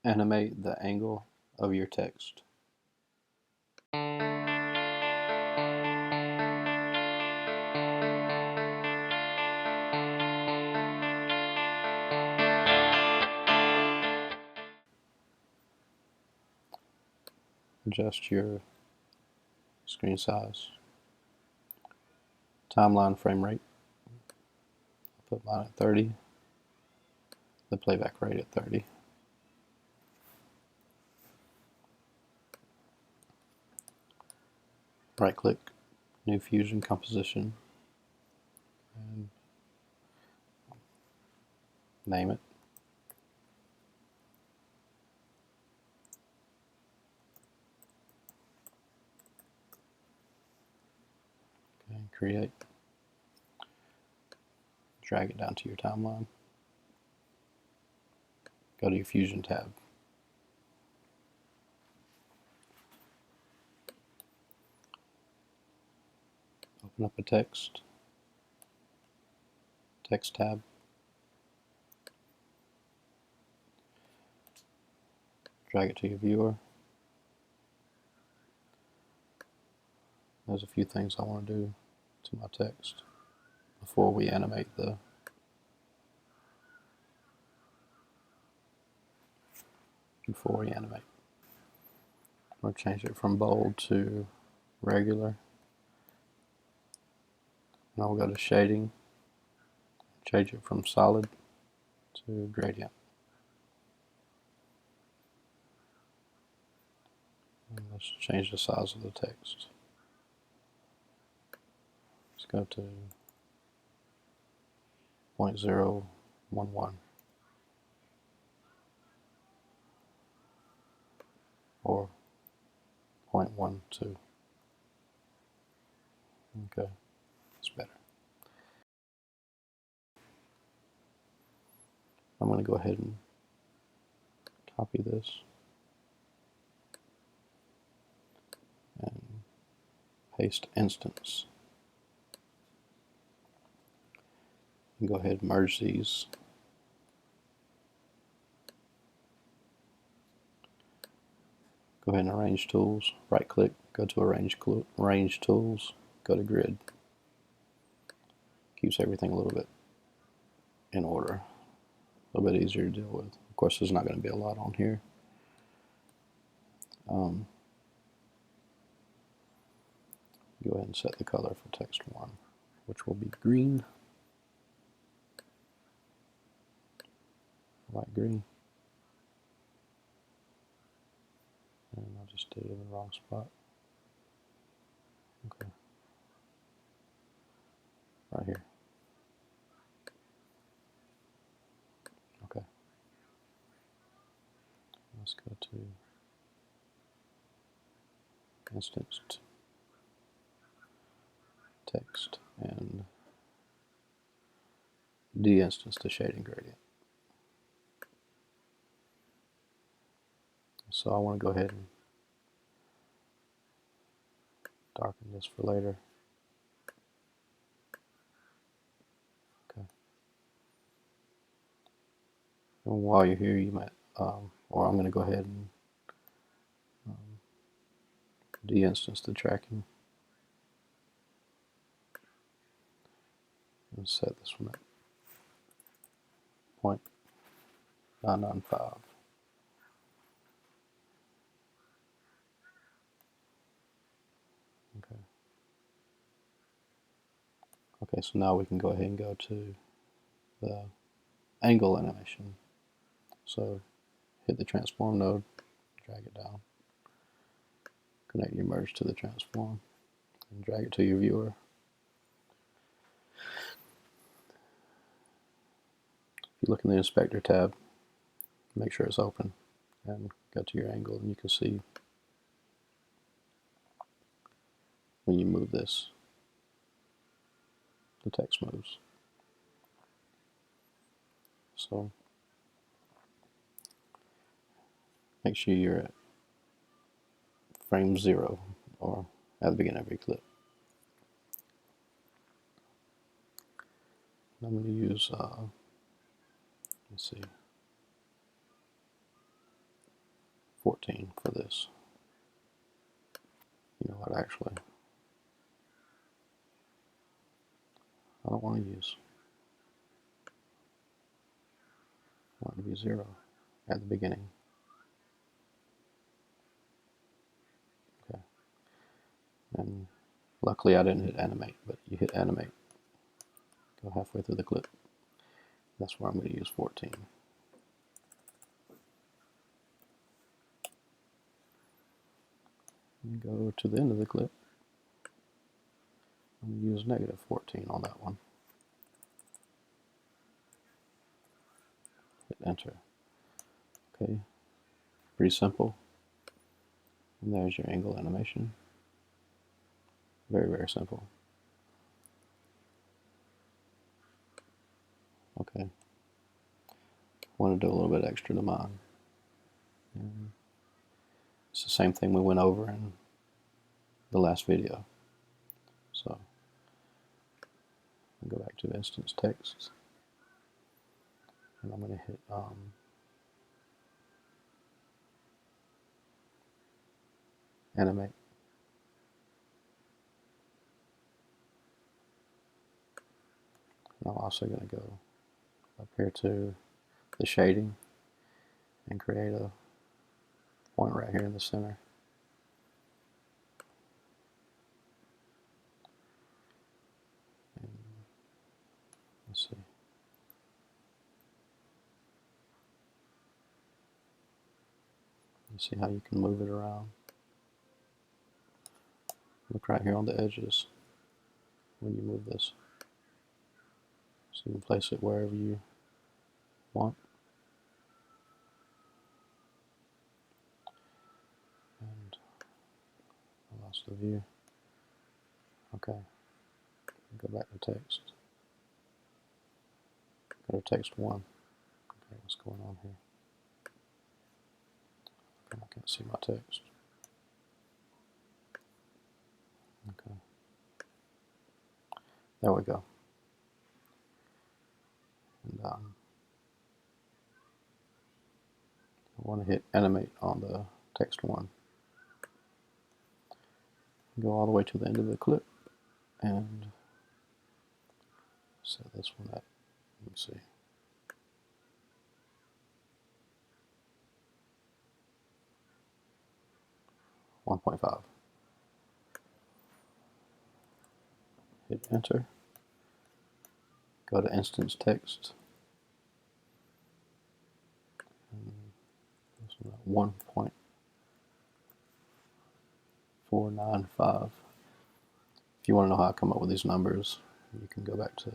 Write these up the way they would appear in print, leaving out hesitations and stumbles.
Animate the angle of your text. Adjust your screen size. Timeline frame rate. I'll put mine at 30. The playback rate at 30. Right click, New Fusion Composition, and name it. Okay, create. Drag it down to your timeline. Go to your Fusion tab. Open up a text tab. Drag it to your viewer. There's a few things I want to do to my text before we animate the I'll change it from bold to regular. Now we'll go to shading, change it from solid to gradient. And let's change the size of the text. Let's go to 0.011 or 0.12. Okay, that's better. I'm going to go ahead and copy this and paste instance. And go ahead and merge these. Go ahead and arrange tools, right click, go to arrange tools, go to grid. Keeps everything a little bit in order, a little bit easier to deal with. Of course, there's not going to be a lot on here. Go ahead and set the color for text 1, which will be green, light green. And I just did it in the wrong spot. Okay. Right here. Okay. Let's go to instance text and de-instance the shading gradient. So I want to go ahead and darken this for later. Okay. And while you're here, you might, or I'm going to go ahead and de-instance the tracking and set this one at 0.995. Okay. Okay, so now we can go ahead and go to the angle animation. So hit the transform node, drag it down, connect your merge to the transform, and drag it to your viewer. If you look in the inspector tab, make sure it's open and go to your angle, and you can see when you move this, the text moves. So make sure you're at frame 0 or at the beginning of every clip. I'm going to use, let's see, 14 for this. You know what, actually, I don't want to use. I want it to be 0 at the beginning. Okay. And luckily I didn't hit animate, but you hit animate. Go halfway through the clip. That's where I'm going to use 14. And go to the end of the clip. I'm going to use negative 14 on that one. Hit enter. Okay, pretty simple. And there's your angle animation. Very, very simple. Okay, want to do a little bit extra to mine. And it's the same thing we went over in the last video. So I'll go back to instance text, and I'm going to hit animate. And I'm also going to go up here to the shading and create a point right here in the center. And let's see. You see how you can move it around. Look right here on the edges when you move this. So you can place it wherever you want. And I lost the view. Okay. Go back to text. Go to text 1. Okay, what's going on here? Okay, I can't see my text. Okay. There we go. And I want to hit animate on the text 1. Go all the way to the end of the clip and set this one at, let's see, 1.5. Hit enter. Go to instance text. And this one at 1.495. If you want to know how I come up with these numbers, you can go back to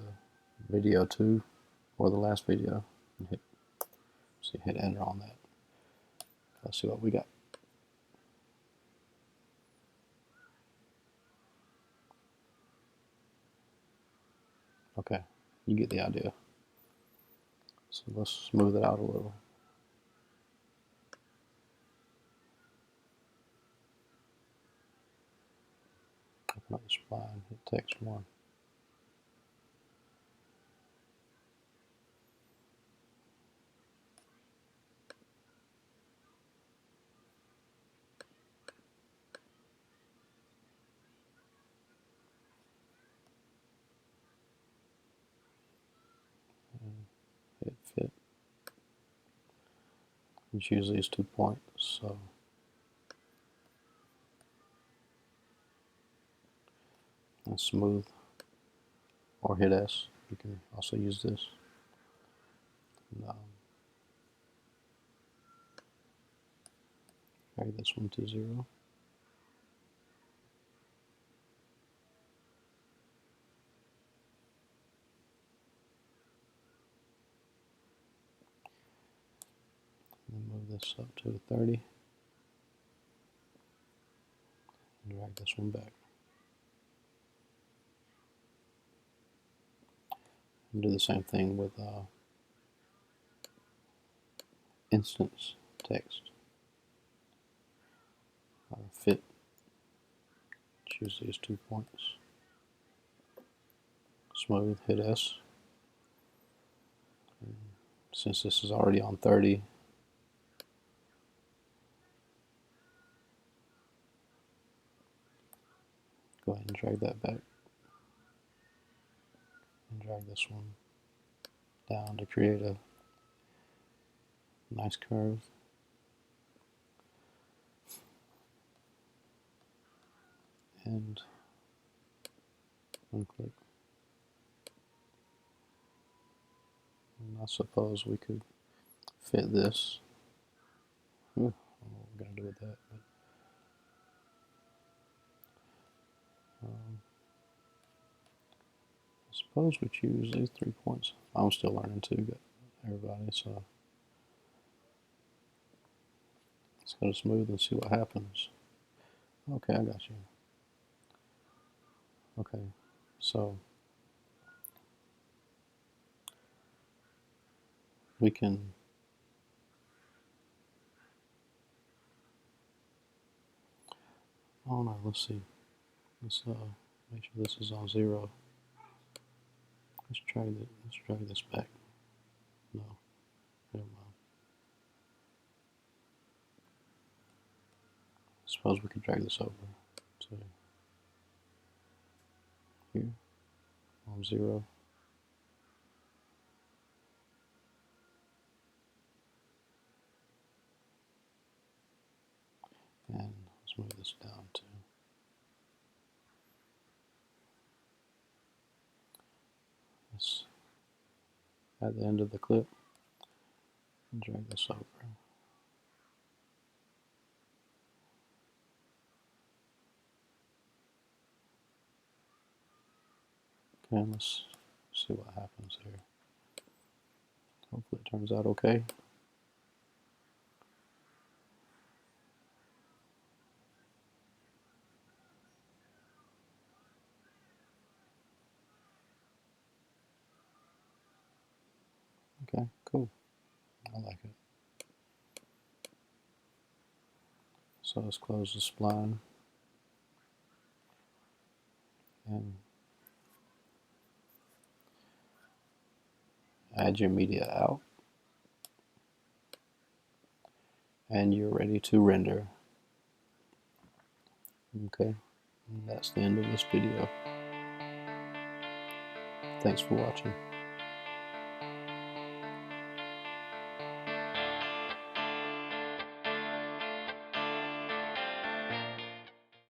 video 2 or the last video and hit enter on that. Let's see what we got. Okay, you get the idea. So let's smooth it out a little. Open up the spline, hit text 1. And hit fit. You choose these 2 points. So and smooth, or hit S. You can also use this. And, vary this one to 0. And move this up to 30. And drag this one back. And do the same thing with instance text. Fit. Choose these 2 points. Smooth, hit S. And since this is already on 30, Go ahead and drag that back and drag this one down to create a nice curve. And unclick. And I suppose we could fit this. Ooh, I don't know what we're going to do with that. But, I suppose we choose these 3 points. I'm still learning too, everybody, so let's go to smooth and see what happens. Okay, I got you. Okay, so we can oh no, let's see. Let's make sure this is on 0. Let's drag this back. No, never mind. Suppose we could drag this over to here on 0. And let's move this down to this at the end of the clip and drag this over. Okay, let's see what happens here. Hopefully it turns out okay. Okay, cool. I like it. So let's close the spline and add your media out. And you're ready to render. Okay, and that's the end of this video. Thanks for watching.